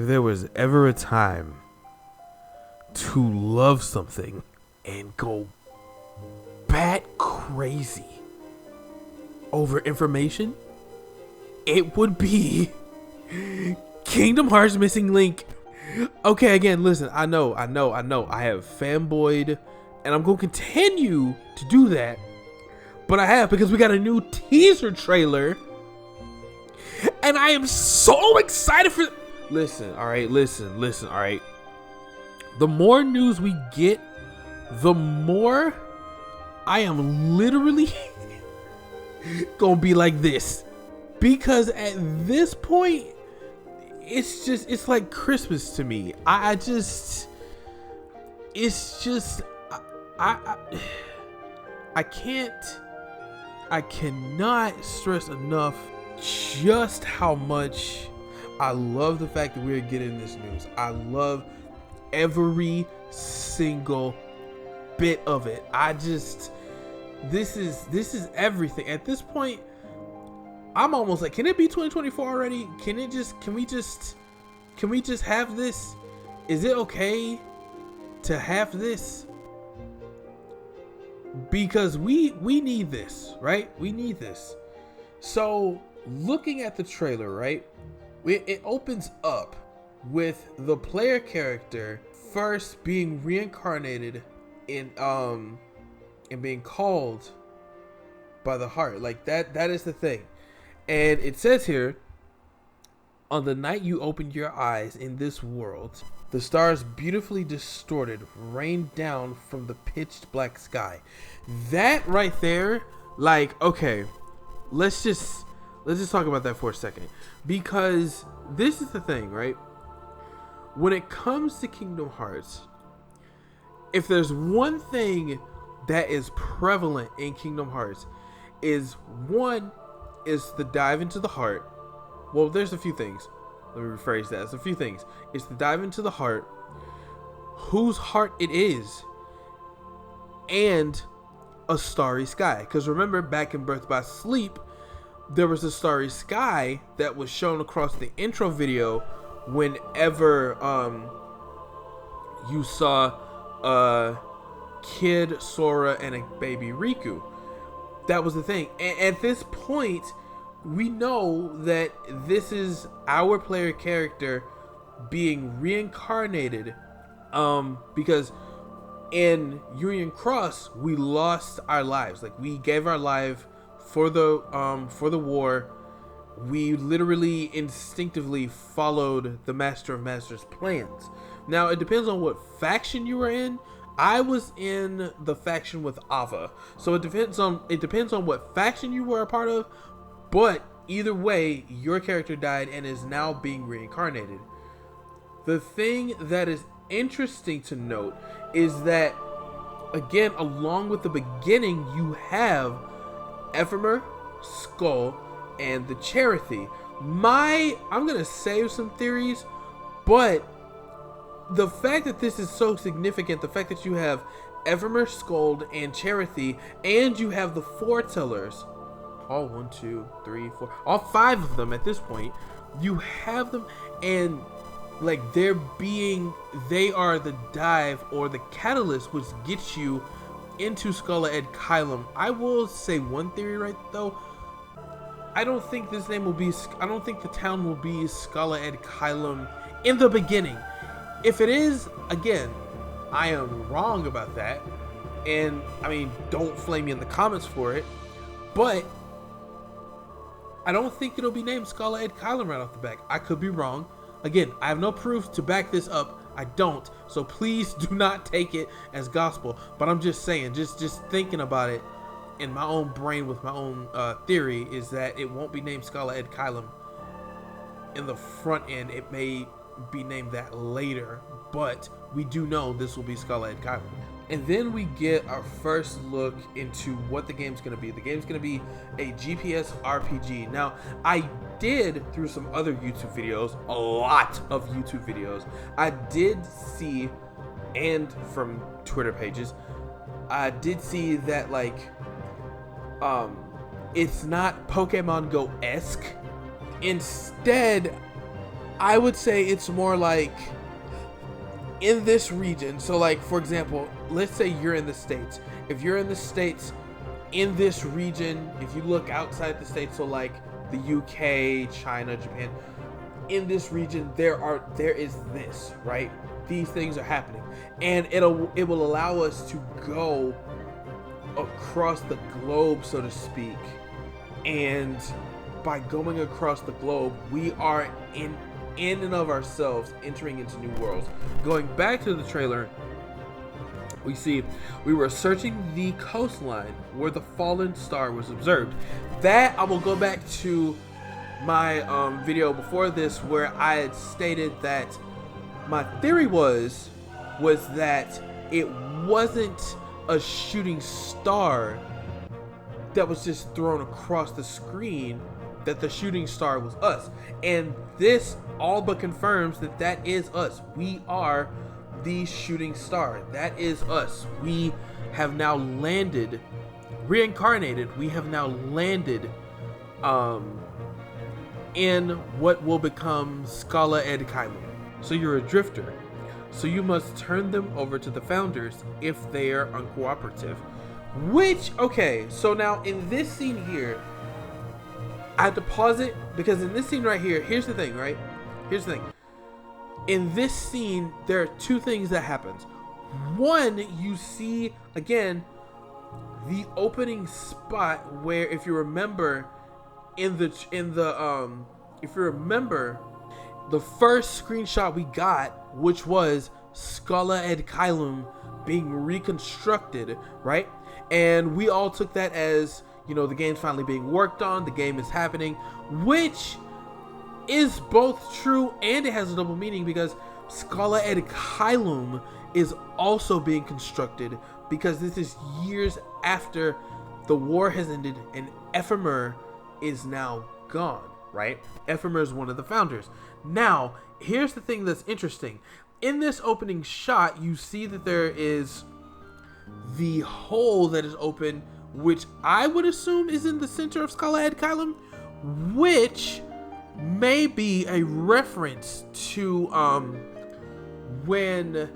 If there was ever a time to love something and go bat crazy over information, it would be Kingdom Hearts Missing Link. Okay, again, listen, I know. I have fanboyed, and I'm going to continue to do that. But I have, because we got a new teaser trailer, and I am so excited for... Listen, all right. The more news we get, the more I am literally gonna be like this. Because at this point, it's like Christmas to me. I cannot stress enough just how much I love the fact that we're getting this news. I love every single bit of it. This is everything. At this point, I'm almost like, can it be 2024 already? Can we just have this? Is it okay to have this? Because we need this, right? We need this. So looking at the trailer, right? It opens up with the player character first being reincarnated in and being called by the heart. Like that is the thing. And it says here, on the night you opened your eyes in this world, the stars beautifully distorted rained down from the pitched black sky. That right there, like, okay, let's just talk about that for a second. Because this is the thing, right? When it comes to Kingdom Hearts, if there's one thing that is prevalent in Kingdom Hearts, is the dive into the heart. Well, there's a few things. Let me rephrase that. It's a few things. It's the dive into the heart, whose heart it is, and a starry sky. Because remember, back in Birth by Sleep, there was a starry sky that was shown across the intro video whenever you saw a kid Sora and a baby Riku. That was the thing. And at this point, we know that this is our player character being reincarnated, because in Union Cross we lost our lives. Like, we gave our life for the war. We literally instinctively followed the Master of Masters' plans. Now, it depends on what faction you were in. I was in the faction with Ava, so it depends on what faction you were a part of. But either way, your character died and is now being reincarnated. The thing that is interesting to note is that, again, along with the beginning, you have Ephemer, Skull, and the Cherith. I'm gonna save some theories, but the fact that this is so significant, the fact that you have Ephemer, Skull, and Cherith, and you have the foretellers, all 1, 2, 3, 4, all 5 of them at this point, you have them, and like they are the dive or the catalyst which gets you into Skulla Ed Kylum. I will say one theory right though. I don't think the town will be Skulla Ed Kylum in the beginning. If it is, again, I am wrong about that. And I mean, don't flame me in the comments for it. But I don't think it'll be named Skulla Ed Kylum right off the back. I could be wrong. Again, I have no proof to back this up. I don't. So please do not take it as gospel. But I'm just saying, just thinking about it in my own brain with my own theory, is that it won't be named Skulla Ed Kylum in the front end. It may be named that later, but we do know this will be Skulla Ed Kylum. And then we get our first look into what the game's going to be. The game's going to be a GPS RPG. Now, I did, through some other YouTube videos, a lot of YouTube videos, I did see, and from Twitter pages, I did see that, like, it's not Pokemon Go-esque. Instead, I would say it's more like in this region. So like, for example, let's say you're in the States. If you're in the States, in this region, if you look outside the States, so like the UK, China, Japan, in this region there is this, right? These things are happening, and it will allow us to go across the globe, so to speak. And by going across the globe, we are in and of ourselves entering into new worlds. Going back to the trailer, we see we were searching the coastline where the fallen star was observed. That I will go back to my video before this, where I had stated that my theory was that it wasn't a shooting star that was just thrown across the screen, that the shooting star was us. And this all but confirms that that is us. We are the shooting star. That is us. We have now landed, reincarnated. We have now landed in what will become Scala Ed Kylo. So you're a drifter. So you must turn them over to the founders if they are uncooperative. Which, okay, so now in this scene here, I have to pause it, because in this scene right here, here's the thing, right? Here's the thing. In this scene, there are two things that happens. One, you see, again, the opening spot where, if you remember, if you remember, the first screenshot we got, which was Scala Ed Kylum being reconstructed, right? And we all took that as, you know, the game's finally being worked on, the game is happening, which is both true and it has a double meaning, because Scala Ed Kylum is also being constructed, because this is years after the war has ended and Ephemer is now gone, right? Ephemer is one of the founders. Now, here's the thing that's interesting. In this opening shot, you see that there is the hole that is open, which I would assume is in the center of Scala Ed Kylum, which may be a reference to when,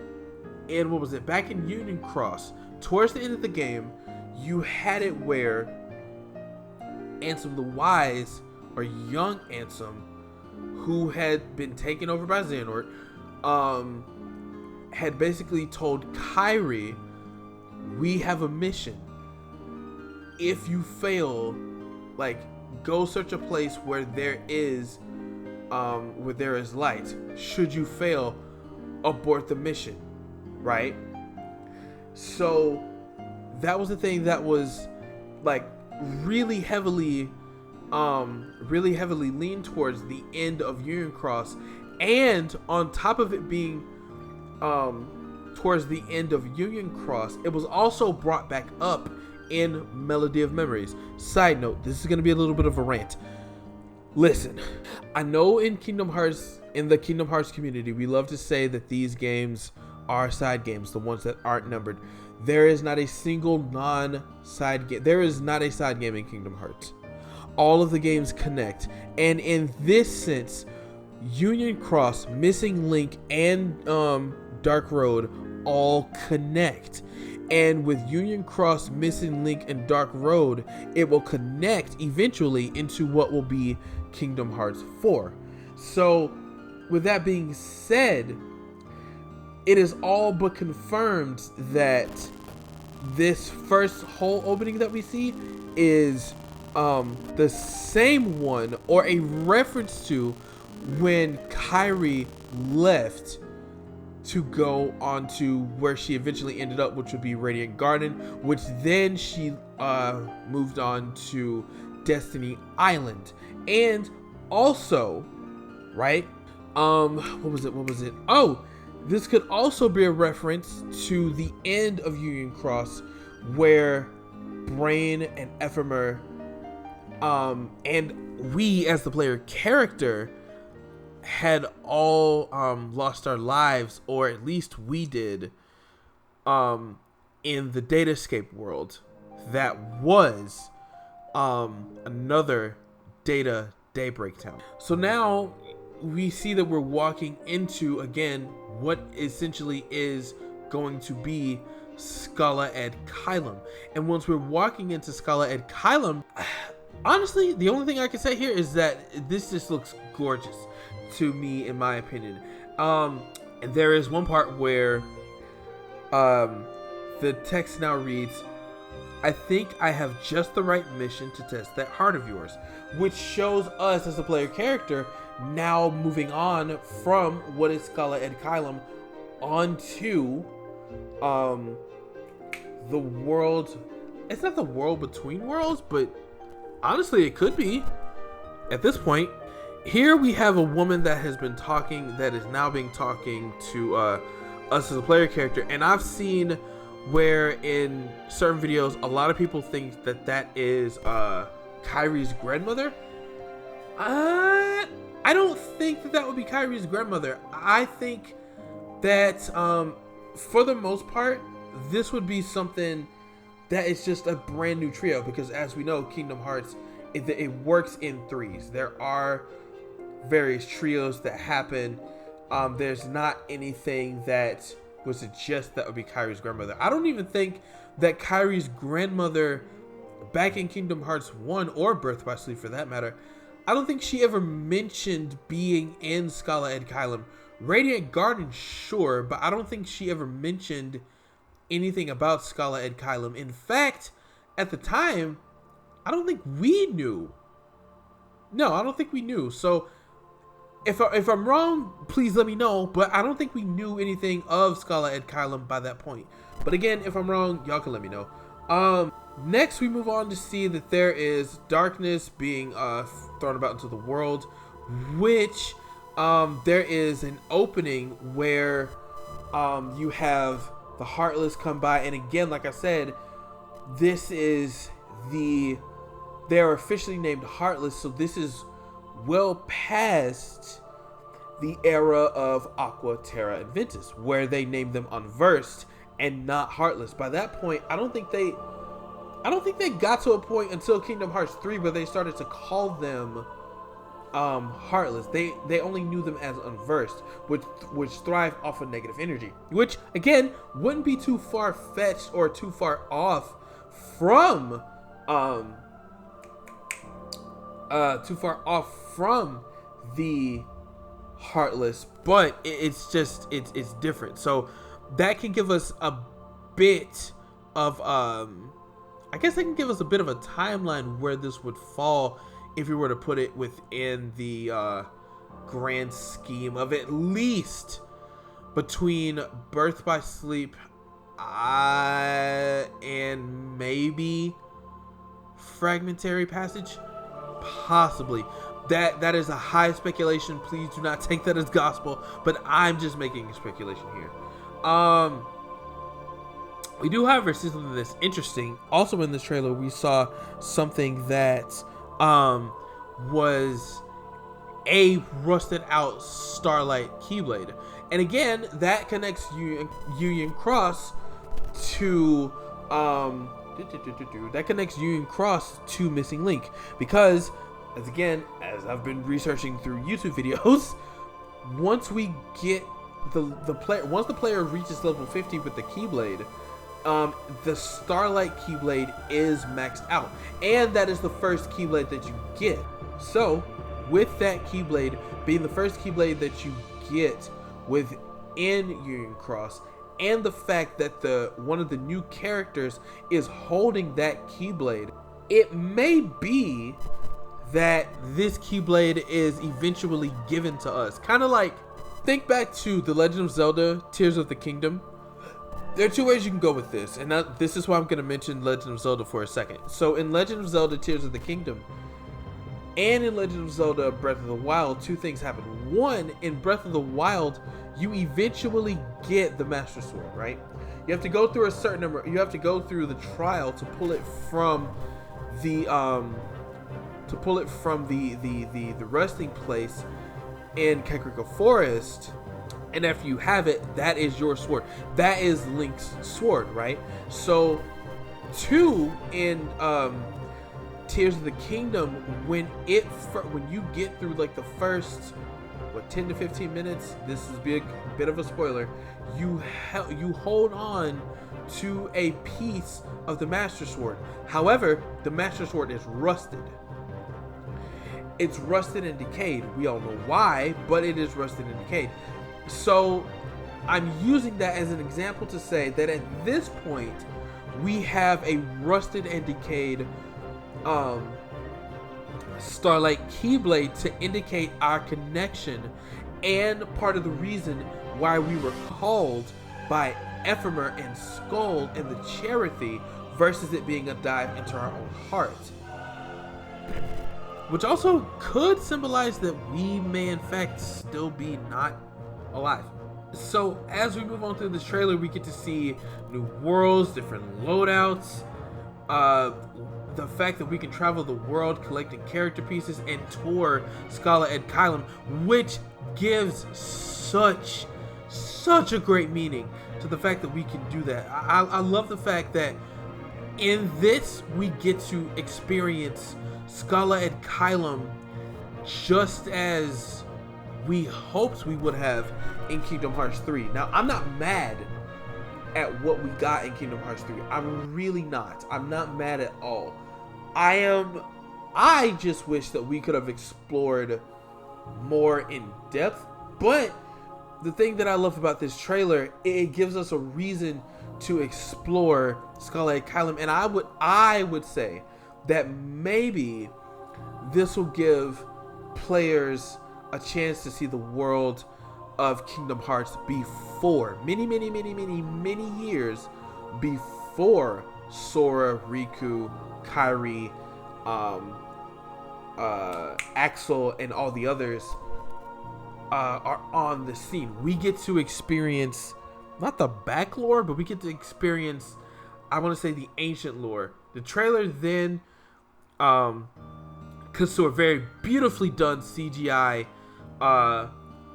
and what was it, back in Union Cross, towards the end of the game, you had it where Ansem the Wise, or young Ansem, who had been taken over by Xehanort, had basically told Kyrie, we have a mission. If you fail, like, go search a place where there is light. Should you fail, abort the mission, right? So that was the thing that was like really heavily leaned towards the end of Union Cross, and on top of it being towards the end of Union Cross, it was also brought back up in Melody of Memories. Side note, this is going to be a little bit of a rant. Listen, I know in the Kingdom Hearts community, we love to say that these games are side games, the ones that aren't numbered. There is not a single non-side game. There is not a side game in Kingdom Hearts. All of the games connect. And in this sense, Union Cross, Missing Link, and Dark Road all connect. And with Union Cross, Missing Link, and Dark Road, it will connect eventually into what will be Kingdom Hearts 4. So, with that being said, it is all but confirmed that this first whole opening that we see is the same one, or a reference to when Kyrie left to go on to where she eventually ended up, which would be Radiant Garden, which then she moved on to Destiny Island. And also, right, what was it? Oh, this could also be a reference to the end of Union Cross, where Brain and Ephemer, and we as the player character, had all lost our lives, or at least we did, in the Datascape world that was another Data Daybreak Town. So now, we see that we're walking into, again, what essentially is going to be Scala Ed Kylum. And once we're walking into Scala Ed Kylum, honestly, the only thing I can say here is that this just looks gorgeous to me, in my opinion. And there is one part where the text now reads, "I think I have just the right mission to test that heart of yours," which shows us as a player character now moving on from what is Scala Ed Kylum onto the world. It's not the world between worlds, but honestly it could be at this point. Here we have a woman that has been talking, that is now being talking to us as a player character, and I've seen where in certain videos a lot of people think that that is Kyrie's grandmother. I don't think that that would be Kyrie's grandmother. I think that for the most part this would be something that is just a brand new trio, because as we know, Kingdom Hearts, it works in threes. There are various trios that happen. There's not anything that would suggest that would be Kyrie's grandmother. I don't even think that Kyrie's grandmother back in Kingdom Hearts 1 or Birth by Sleep for that matter, I don't think she ever mentioned being in Scala Ed Kylum. Radiant Garden, sure, but I don't think she ever mentioned anything about Scala Ed Kylum. In fact, at the time, I don't think we knew. No, I don't think we knew. So if I'm wrong, please let me know, but I don't think we knew anything of Scala Ed Kylum by that point. But again, if I'm wrong, y'all can let me know. Next we move on to see that there is darkness being thrown about into the world, which there is an opening where you have the Heartless come by, and again, like I said, this is they're officially named Heartless, so this is well past the era of Aqua, Terra, and Ventus, where they named them Unversed and not Heartless. By that point, I don't think they got to a point until Kingdom Hearts 3 where they started to call them Heartless. They only knew them as Unversed, which thrive off of negative energy, which again wouldn't be too far-fetched or too far off from the Heartless, but it's different. So that can give us a bit of I guess that can give us a bit of a timeline where this would fall if you were to put it within the grand scheme of at least between Birth by Sleep and maybe Fragmentary Passage, possibly. That is a high speculation. Please do not take that as gospel, but I'm just making a speculation here. We do, however, see something that's interesting. Also in this trailer, we saw something that was a rusted out Starlight Keyblade, and again, that connects Union Cross to Missing Link, because as I've been researching through YouTube videos, once we get once the player reaches level 50 with the Keyblade, the Starlight Keyblade is maxed out, and that is the first Keyblade that you get. So with that Keyblade being the first Keyblade that you get within Union Cross, and the fact that one of the new characters is holding that Keyblade, it may be that this Keyblade is eventually given to us. Kind of like, think back to The Legend of Zelda Tears of the Kingdom. There are two ways you can go with this, and this is why I'm going to mention Legend of Zelda for a second. So in Legend of Zelda Tears of the Kingdom and in Legend of Zelda Breath of the Wild, two things happen. One, in Breath of the Wild, you eventually get the Master Sword, right? You have to go through a certain number, you have to go through the trial to pull it from the resting place in Kakariko Forest, and after you have it, that is your sword. That is Link's sword, right? So, two, in Tears of the Kingdom, when you get through like the first what, 10 to 15 minutes. This is a bit of a spoiler. You hold on to a piece of the Master Sword. However, the Master Sword is rusted. It's rusted and decayed. We all know why, but it is rusted and decayed. So I'm using that as an example to say that at this point, we have a rusted and decayed Starlight Keyblade to indicate our connection and part of the reason why we were called by Ephemer and Skull and the Cherith versus it being a dive into our own heart. Which also could symbolize that we may in fact still be not alive. So as we move on through this trailer, we get to see new worlds, different loadouts, the fact that we can travel the world collecting character pieces and tour Scala and Kylum, which gives such a great meaning to the fact that we can do that. I love the fact that in this we get to experience Scala and Kylum just as we hoped we would have in Kingdom Hearts 3. Now, I'm not mad at what we got in Kingdom Hearts 3. I'm really not. I'm not mad at all. I just wish that we could have explored more in depth. But the thing that I love about this trailer, it gives us a reason to explore Scala and Kylum. And I would say that maybe this will give players a chance to see the world of Kingdom Hearts before many years before Sora, Riku, Kairi, Axel, and all the others are on the scene. We get to experience not the back lore, but we get to experience, I want to say, the ancient lore. The trailer then cuts to a very beautifully done CGI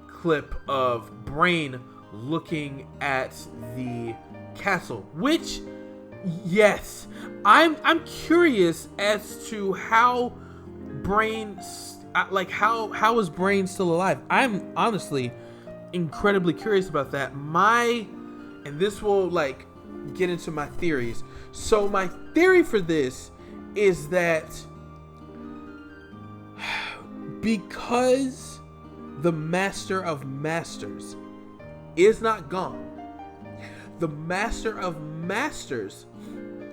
clip of Brain looking at the castle, which, yes, I'm curious as to how Brain, how is Brain still alive? I'm honestly incredibly curious about that. And this will get into my theories. So my theory for this is that because the Master of Masters is not gone, the Master of Masters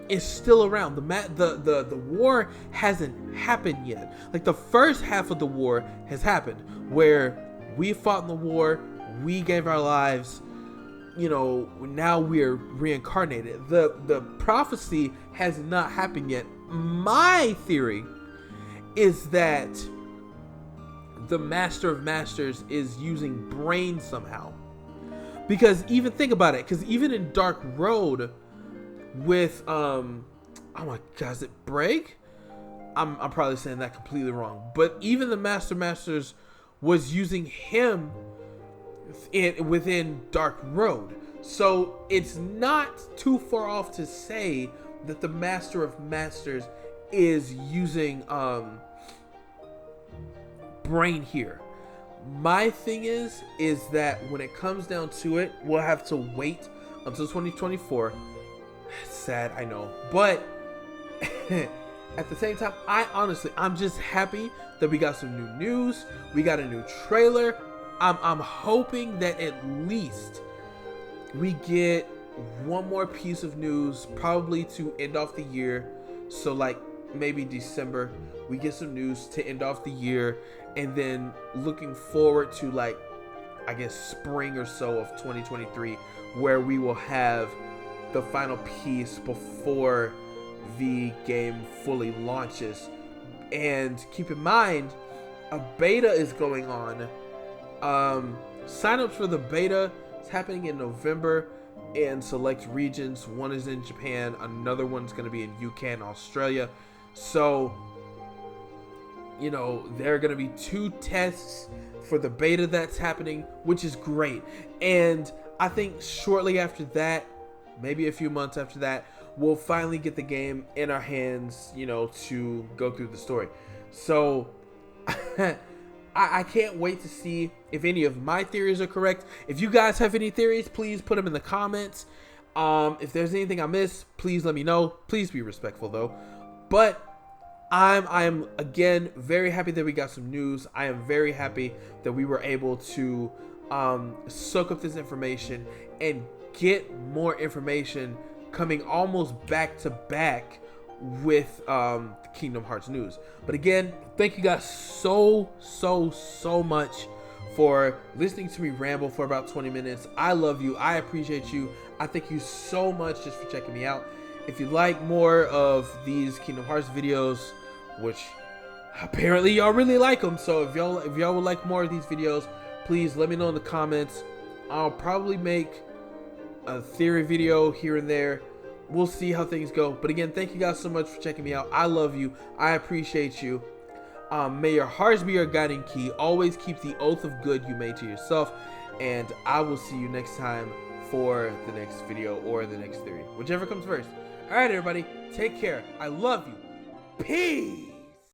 is still around. The war hasn't happened yet. The first half of the war has happened, where we fought in the war, we gave our lives, now we're reincarnated. The prophecy has not happened yet. My theory is that the Master of Masters is using Brain somehow. Because even think about it, because even in Dark Road with oh my god, is it Break? I'm probably saying that completely wrong. But even the Master Masters was using him within Dark Road. So it's not too far off to say that the Master of Masters is using Brain here. My thing is that when it comes down to it, we'll have to wait until 2024. Sad, I know, but at the same time, I'm just happy that we got some new news. We got a new trailer. I'm hoping that at least we get one more piece of news, probably to end off the year. So maybe December, we get some news to end off the year, and then looking forward to I guess spring or so of 2023, where we will have the final piece before the game fully launches. And keep in mind, a beta is going on. Sign-ups for the beta is happening in November in select regions. One is in Japan, another one's going to be in UK and Australia. So, there are going to be 2 tests for the beta that's happening, which is great. And I think shortly after that, maybe a few months after that, we'll finally get the game in our hands, to go through the story. So I can't wait to see if any of my theories are correct. If you guys have any theories, please put them in the comments. If there's anything I missed, please let me know. Please be respectful though. But I'm again very happy that we got some news. I am very happy that we were able to soak up this information and get more information coming almost back to back with Kingdom Hearts news. But again, thank you guys so much for listening to me ramble for about 20 minutes. I love you. I appreciate you. I thank you so much just for checking me out. If you like more of these Kingdom Hearts videos, which apparently y'all really like them, so if y'all would like more of these videos, please let me know in the comments. I'll probably make a theory video here and there. We'll see how things go. But again, thank you guys so much for checking me out. I love you. I appreciate you. May your hearts be your guiding key. Always keep the oath of good you made to yourself. And I will see you next time for the next video or the next theory, whichever comes first. All right, everybody, take care. I love you. Peace.